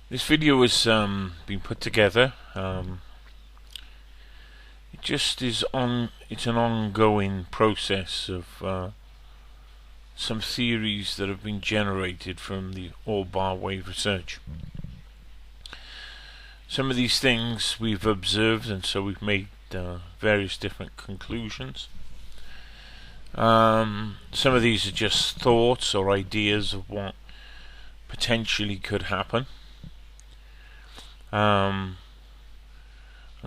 This video has been put together. It just is on. It's an ongoing process of some theories that have been generated from the Orbs wave research. Some of these things we've observed, and so we've made various different conclusions. Some of these are just thoughts or ideas of what potentially could happen. And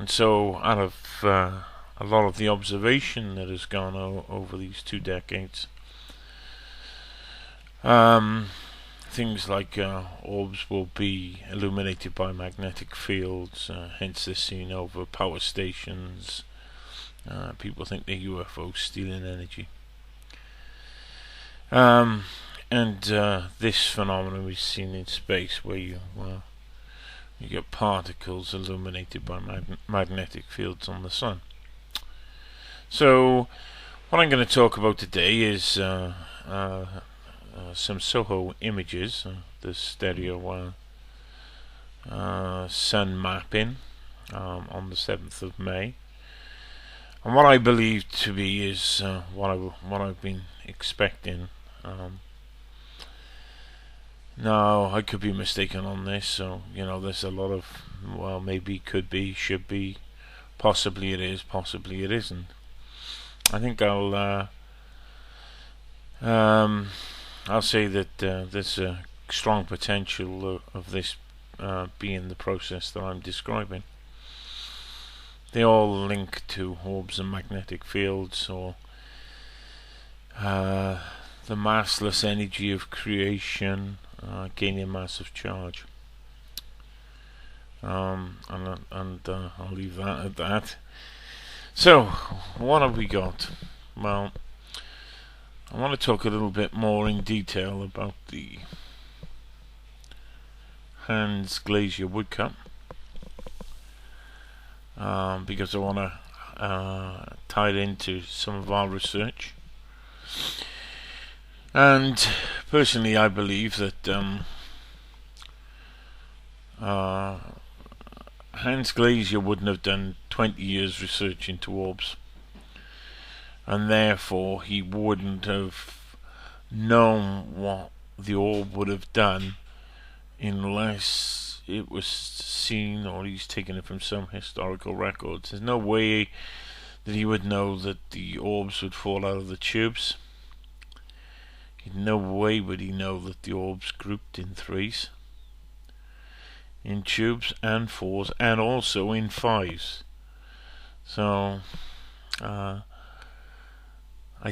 so out of a lot of the observation that has gone over these 2 decades, things like orbs will be illuminated by magnetic fields, hence they're seen over power stations. People think they're UFOs stealing energy. And this phenomenon is seen in space, where you get particles illuminated by magnetic fields on the sun. So what I'm going to talk about today is some Soho images, the stereo sun mapping on the 7th of May. And what I believe to be is what I've been expecting. Now, I could be mistaken on this, so there's a lot of maybe, could be, should be, possibly it is, possibly it isn't. I think I'll say that there's a strong potential of this being the process that I'm describing. They all link to orbs and magnetic fields, or the massless energy of creation gaining massive charge. And I'll leave that at that. So, what have we got? Well, I want to talk a little bit more in detail about the Hans Glacier woodcut, because I want to tie it into some of our research. And personally, I believe that Hans Glacier wouldn't have done 20 years research into orbs, and therefore he wouldn't have known what the orb would have done unless it was seen, or he's taken it from some historical records. There's no way that he would know that the orbs would fall out of the tubes. In no way would he know that the orbs grouped in threes, in tubes and fours, and also in fives. So I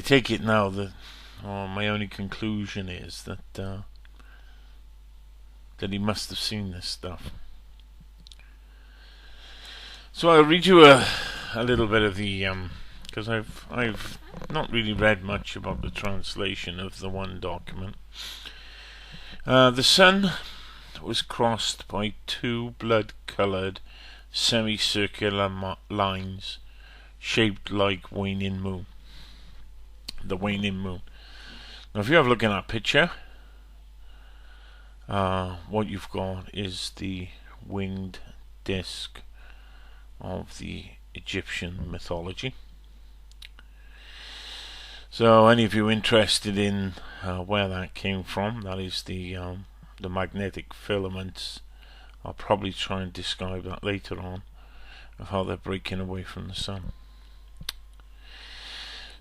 take it now that my only conclusion is that he must have seen this stuff. So I'll read you a little bit of the because I've not really read much about the translation of the one document. The sun was crossed by 2 blood-coloured semicircular lines shaped like waning moon. The waning moon. Now, if you have a look at that picture, what you've got is the winged disc of the Egyptian mythology. So, any of you interested in where that came from, that is the magnetic filaments. I'll probably try and describe that later on, of how they're breaking away from the sun.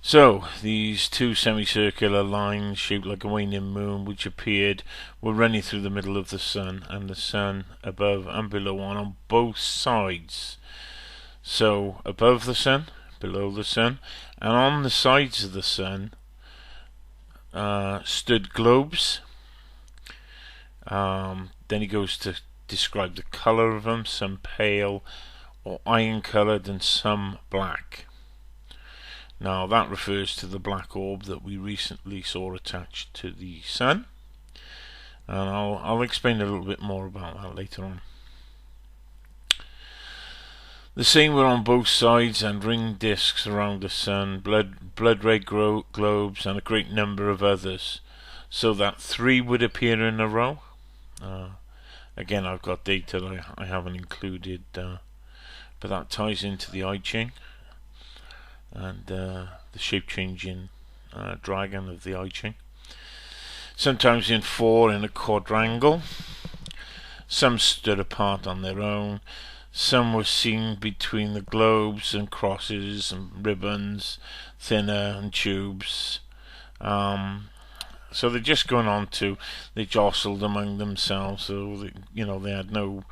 So, these 2 semicircular lines shaped like a waning moon, which appeared, were running through the middle of the sun, and the sun above and below on both sides. So, above the sun, below the sun, and on the sides of the sun stood globes. Then he goes to describe the colour of them, some pale or iron coloured and some black. Now that refers to the black orb that we recently saw attached to the sun, and I'll explain a little bit more about that later on. The same were on both sides, and ring discs around the sun, blood red globes, and a great number of others, so that 3 would appear in a row. Again, I've got data that I haven't included, but that ties into the I Ching and the shape-changing dragon of the I Ching. Sometimes in 4 in a quadrangle. Some stood apart on their own. Some were seen between the globes and crosses and ribbons, thinner and tubes. So they're just going on to, they jostled among themselves, so they, they had no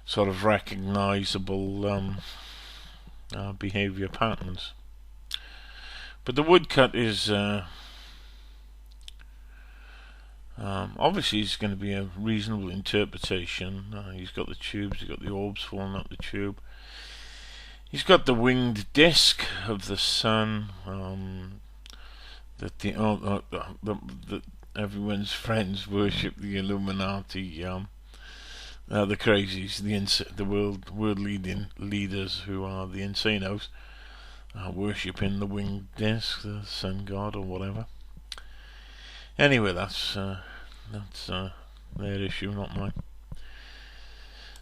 sort of recognizable behavior patterns. But the woodcut is obviously it's going to be a reasonable interpretation. He's got the tubes, he's got the orbs falling up the tube. He's got the winged disc of the sun, that everyone's friends worship, the Illuminati, the crazies, the world leading leaders who are the insanos, worshipping the winged disc, the sun god or whatever. Anyway, that's their issue, not mine.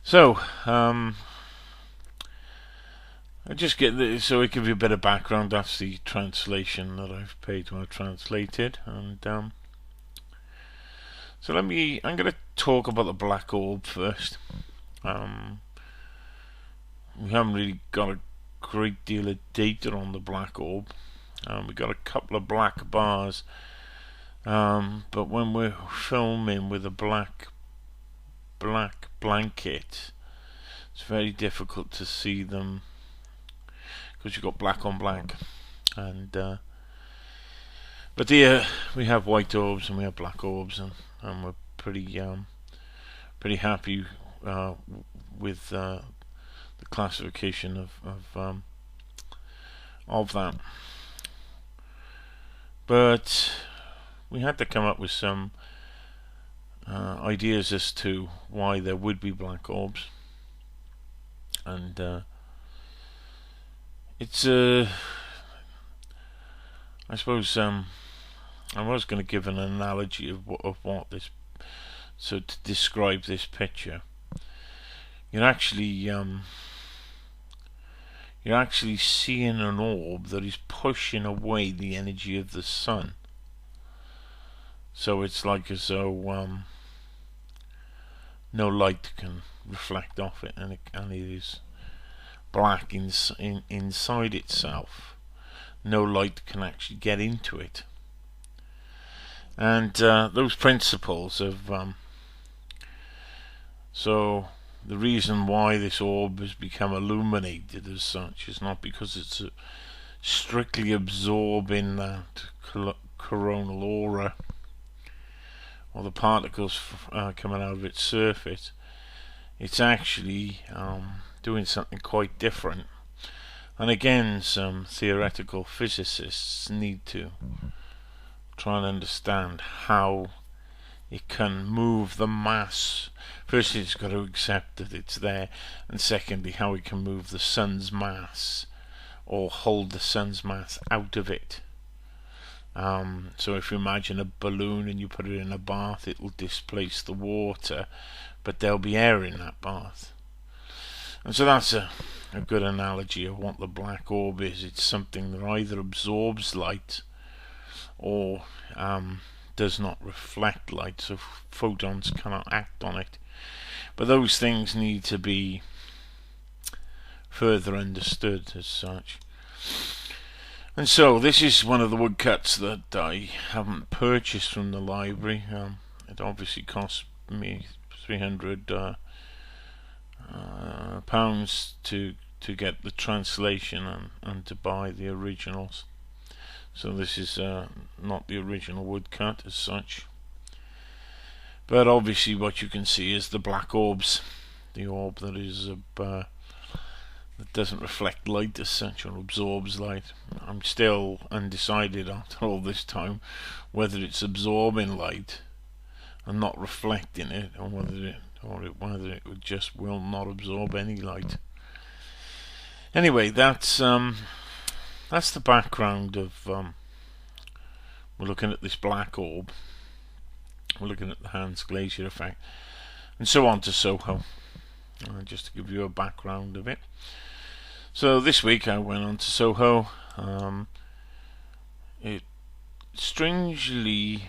So, I just get so it gives you a bit of background. That's the translation that I've paid to have translated, and so I'm going to talk about the black orb first. We haven't really got a great deal of data on the black orb. We got a couple of black bars, but when we're filming with a black blanket, it's very difficult to see them because you've got black on black. And but here we have white orbs and we have black orbs, and we're pretty happy with the classification of that. But we had to come up with some ideas as to why there would be black orbs, and it's I suppose I was going to give an analogy of what this, so to describe this picture, you're actually seeing an orb that is pushing away the energy of the sun. So it's like as though no light can reflect off it, and it is black inside itself. No light can actually get into it. And those principles of so the reason why this orb has become illuminated as such is not because it's strictly absorbing that coronal aura or the particles coming out of its surface. It's actually doing something quite different. And again, some theoretical physicists need to try and understand how it can move the mass. Firstly, it's got to accept that it's there, and secondly, how it can move the sun's mass or hold the sun's mass out of it. So if you imagine a balloon and you put it in a bath, it will displace the water, but there'll be air in that bath. And so that's a good analogy of what the black orb is. It's something that either absorbs light or does not reflect light, so photons cannot act on it. But those things need to be further understood as such. And so this is one of the woodcuts that I haven't purchased from the library. It obviously cost me £300 pounds to get the translation and to buy the originals. So this is not the original woodcut as such, but obviously what you can see is the black orbs, the orb that is that doesn't reflect light as such or absorbs light. I'm still undecided after all this time whether it's absorbing light and not reflecting it, or whether it just will not absorb any light. Anyway, that's the background of we're looking at this black orb. We're looking at the Hans Glacier effect, and so on to Soho, just to give you a background of it. So this week I went on to Soho. It strangely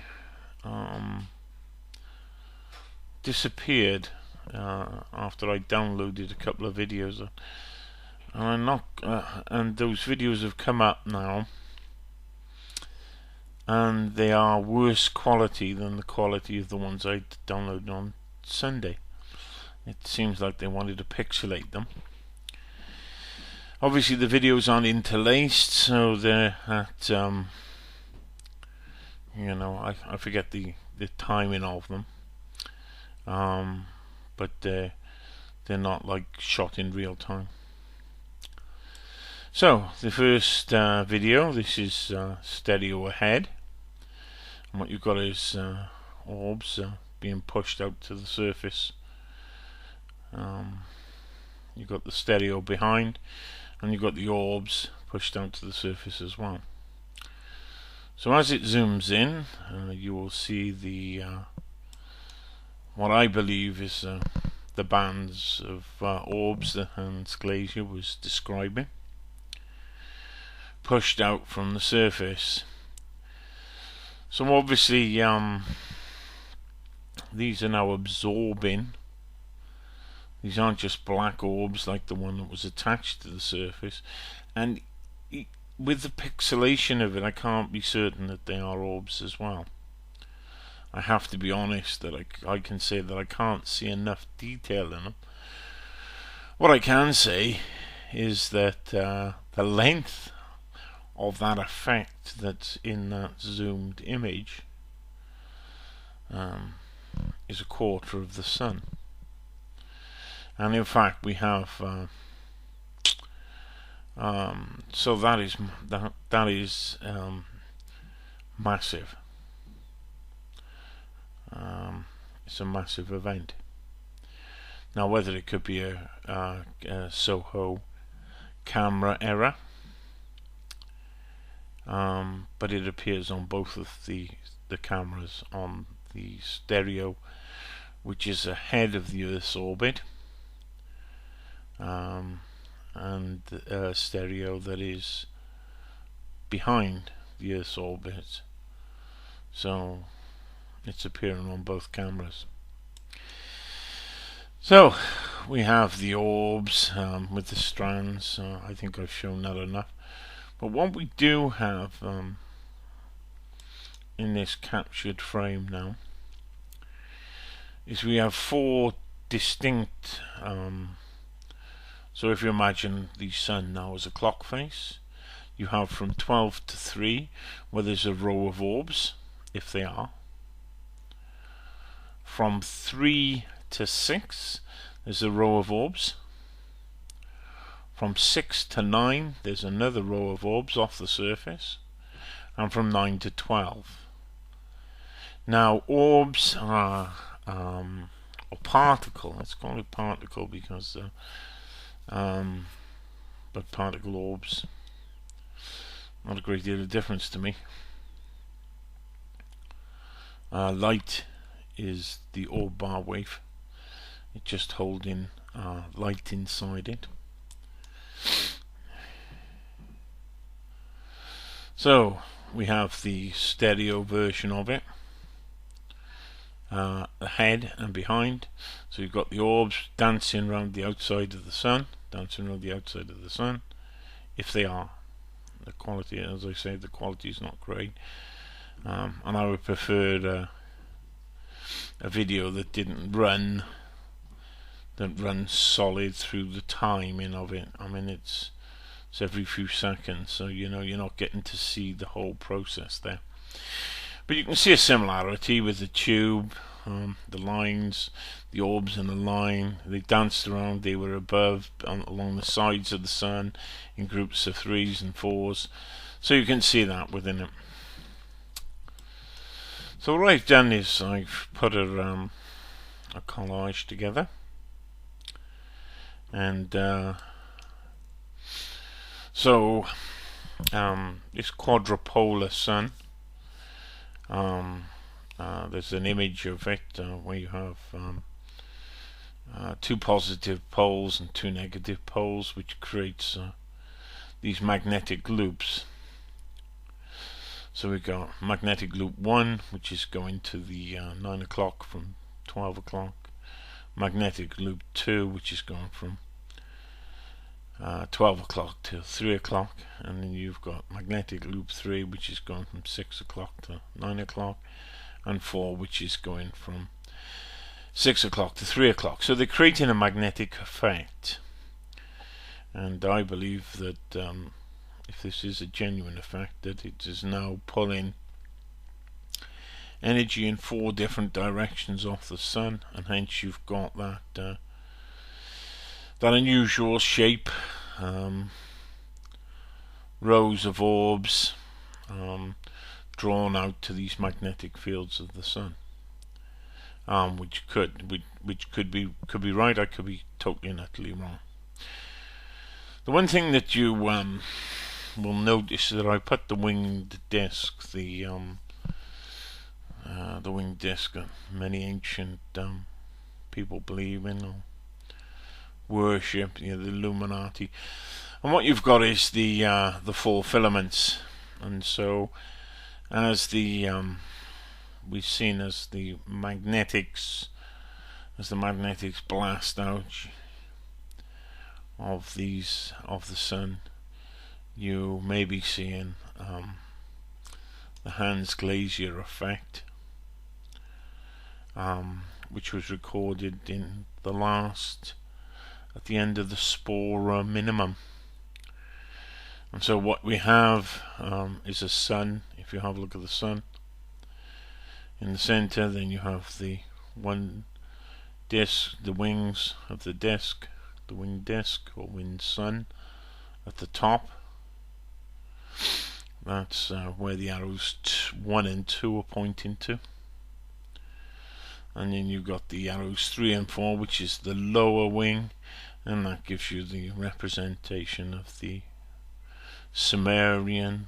disappeared after I downloaded a couple of videos, and those videos have come up now, and they are worse quality than the quality of the ones I downloaded on Sunday. It seems like they wanted to pixelate them. Obviously the videos aren't interlaced, so they're at I forget the timing of them, but they're not like shot in real time. So the first video, this is stereo ahead, and what you've got is orbs being pushed out to the surface. You've got the stereo behind, and you've got the orbs pushed down to the surface as well. So as it zooms in, you will see the what I believe is the bands of orbs that Hans Glaser was describing, pushed out from the surface. So obviously these are now absorbing. These aren't just black orbs like the one that was attached to the surface, and with the pixelation of it I can't be certain that they are orbs as well. I have to be honest that I can say that I can't see enough detail in them. What I can say is that the length of that effect that's in that zoomed image is a quarter of the sun. And in fact we have so that is massive. It's a massive event. Now whether it could be a Soho camera error, but it appears on both of the cameras, on the stereo which is ahead of the Earth's orbit, and stereo that is behind the Earth's orbit. So it's appearing on both cameras. So we have the orbs with the strands. I think I've shown that enough. But what we do have in this captured frame now is we have four distinct so if you imagine the sun now as a clock face, you have from 12 to 3 where there's a row of orbs, if they are. From 3 to 6 there's a row of orbs. From 6 to 9 there's another row of orbs off the surface, and from 9 to 12. Now orbs are a particle, let's call it particle because but particle orbs, not a great deal of difference to me. Light is the orb bar wave, it's just holding light inside it. So we have the stereo version of it, ahead and behind. So you've got the orbs dancing around the outside of the sun, if they are. The quality, as I say, the quality is not great, and I would prefer a video that didn't run solid through the timing of it. I mean it's every few seconds, so you know you're not getting to see the whole process there. But you can see a similarity with the tube, the lines, the orbs in the line. They danced around, they were above, along the sides of the sun in groups of 3s and 4s, so you can see that within it. So what I've done is I've put a collage together, and so this quadrupolar sun, there's an image of it where you have two positive poles and two negative poles, which creates these magnetic loops. So we've got magnetic loop 1, which is going to the 9 o'clock from 12 o'clock. Magnetic loop 2, which is going from 12 o'clock to 3 o'clock. And then you've got magnetic loop 3, which is going from 6 o'clock to 9 o'clock. And 4, which is going from 6 o'clock to 3 o'clock. So they're creating a magnetic effect. And I believe that if this is a genuine effect, that it is now pulling energy in 4 different directions off the sun, and hence you've got that that unusual shape, rows of orbs drawn out to these magnetic fields of the sun, which could be right. I could be totally and utterly wrong. The one thing that you will notice is that I put the winged disc, the winged disc that many ancient people believe in or worship, the Illuminati, and what you've got is the 4 filaments. And so as we've seen, as the magnetics blast out of the sun, you may be seeing the Hans Glaser effect, which was recorded at the end of the spore minimum. And so what we have is a sun. If you have a look at the sun in the center, then you have the one disc, the wings of the disc, the winged disc or winged sun at the top. That's where the arrows 1 and 2 are pointing to. And then you've got the arrows 3 and 4, which is the lower wing, and that gives you the representation of the Sumerian,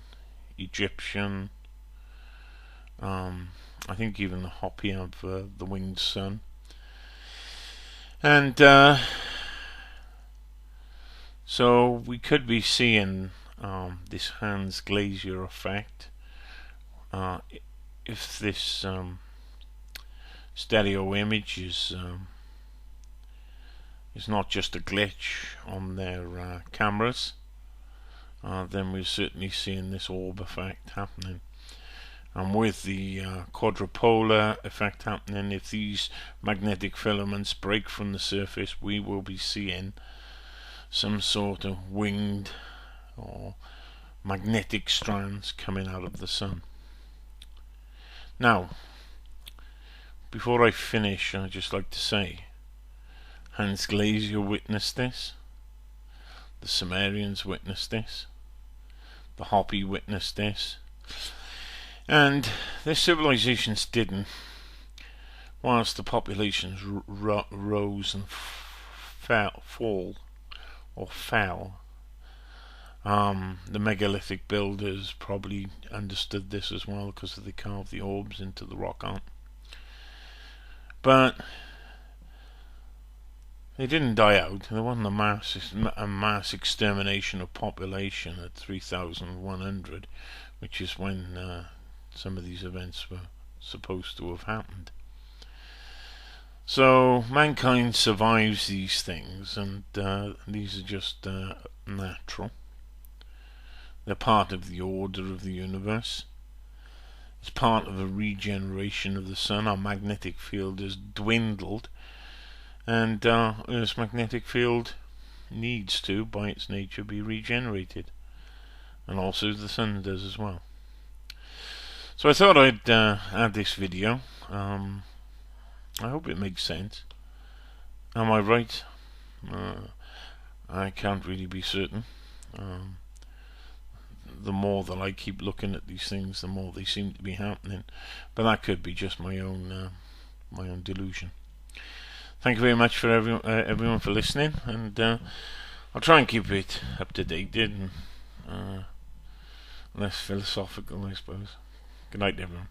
Egyptian, I think even the Hopi have the winged sun. And so we could be seeing this Hans Glaser effect if this stereo image is not just a glitch on their cameras, then we're certainly seeing this orb effect happening. And with the quadrupolar effect happening, if these magnetic filaments break from the surface, we will be seeing some sort of winged or magnetic strands coming out of the sun. Now, before I finish, I'd just like to say Hans Glaser witnessed this, the Sumerians witnessed this, the Hopi witnessed this, and their civilizations didn't. Whilst the populations rose and fell, the megalithic builders probably understood this as well, because they carved the orbs into the rock art. But they didn't die out. There wasn't a mass extermination of population at 3,100, which is when some of these events were supposed to have happened. So mankind survives these things, and these are just natural. They're part of the order of the universe. It's part of a regeneration of the sun. Our magnetic field has dwindled, and Earth's magnetic field needs to, by its nature, be regenerated, and also the sun does as well. So I thought I'd add this video. I hope it makes sense. Am I right? I can't really be certain. The more that I keep looking at these things, the more they seem to be happening. But that could be just my own delusion. Thank you very much for everyone for listening, and I'll try and keep it up to date and less philosophical, I suppose. Good night, everyone.